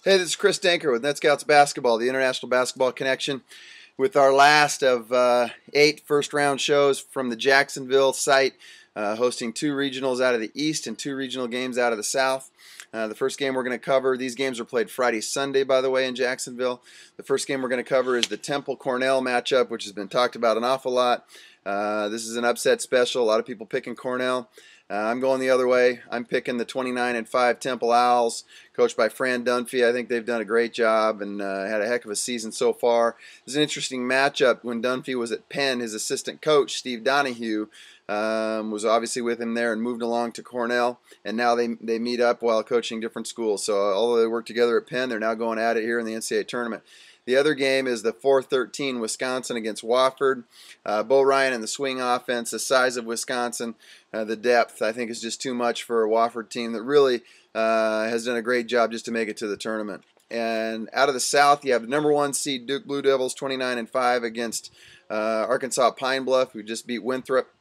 Hey, this is Chris Denker with NetScouts Basketball, the International Basketball Connection, with our last of 8 first-round shows from the Jacksonville site, hosting 2 regionals out of the East and 2 regional games out of the South. The first game we're going to cover, these games are played Friday, Sunday, by the way, in Jacksonville. The first game we're going to cover is the Temple-Cornell matchup, which has been talked about an awful lot. This is an upset special. A lot of people picking Cornell. I'm going the other way. I'm picking the 29-5 Temple Owls, coached by Fran Dunphy. I think they've done a great job and had a heck of a season so far. It's an interesting matchup. When Dunphy was at Penn, his assistant coach, Steve Donahue, was obviously with him there and moved along to Cornell, and now they meet up while coaching different schools. So although they work together at Penn, they're now going at it here in the NCAA tournament. The other game is the 4-13 Wisconsin against Wofford. Bo Ryan and the swing offense, the size of Wisconsin, the depth, I think is just too much for a Wofford team that really has done a great job just to make it to the tournament. And out of the South, you have the number 1 seed Duke Blue Devils, 29-5 against Arkansas Pine Bluff, who just beat Winthrop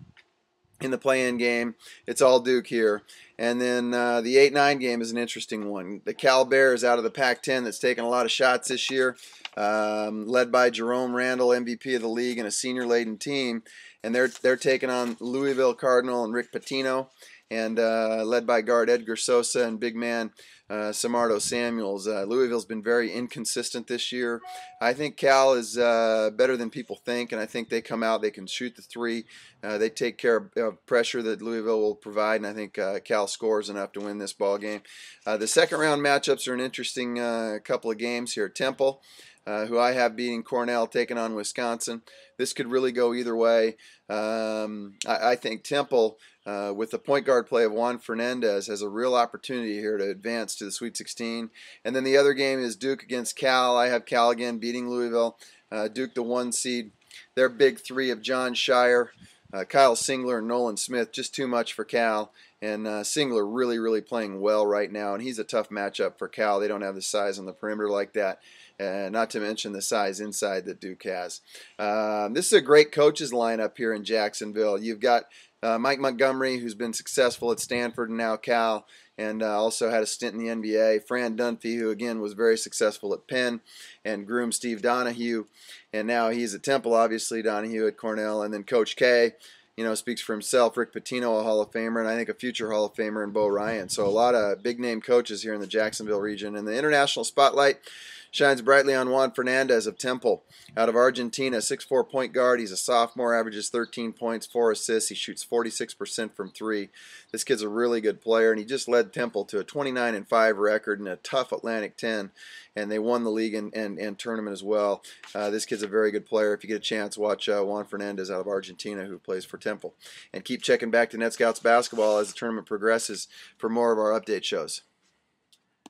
in the play-in game. It's all Duke here. And then the 8-9 game is an interesting one. The Cal Bears out of the Pac-10 that's taken a lot of shots this year, led by Jerome Randall, MVP of the league, and a senior-laden team. And they're taking on Louisville Cardinal and Rick Pitino, and led by guard Edgar Sosa and big man Samardo Samuels. Louisville's been very inconsistent this year. I think Cal is better than people think, and I think they come out, they can shoot the three. They take care of pressure that Louisville will provide, and I think Cal scores enough to win this ball game. The second round matchups are an interesting couple of games here. Temple, who I have beating Cornell, taking on Wisconsin. This could really go either way. I think Temple, with the point guard play of Juan Fernandez, has a real opportunity here to advance to the Sweet 16. And then the other game is Duke against Cal. I have Cal again beating Louisville. Duke, the 1 seed. Their big three of John Shire, Kyle Singler, and Nolan Smith, just too much for Cal. And Singler really playing well right now, and he's a tough matchup for Cal. They don't have the size on the perimeter like that, not to mention the size inside that Duke has. This is a great coaches lineup here in Jacksonville. You've got Mike Montgomery, who's been successful at Stanford and now Cal, and also had a stint in the NBA. Fran Dunphy, who again was very successful at Penn, and groomed Steve Donahue, and now he's at Temple, obviously, Donahue at Cornell, and then Coach K, speaks for himself. Rick Pitino, a Hall of Famer, and I think a future Hall of Famer in Bo Ryan. So a lot of big-name coaches here in the Jacksonville region. And the international spotlight shines brightly on Juan Fernandez of Temple. Out of Argentina, 6'4" point guard. He's a sophomore, averages 13 points, 4 assists. He shoots 46% from 3. This kid's a really good player, and he just led Temple to a 29-5 record in a tough Atlantic 10, and they won the league and tournament as well. This kid's a very good player. If you get a chance, watch Juan Fernandez out of Argentina, who plays for Temple. And keep checking back to NetScouts Basketball as the tournament progresses for more of our update shows.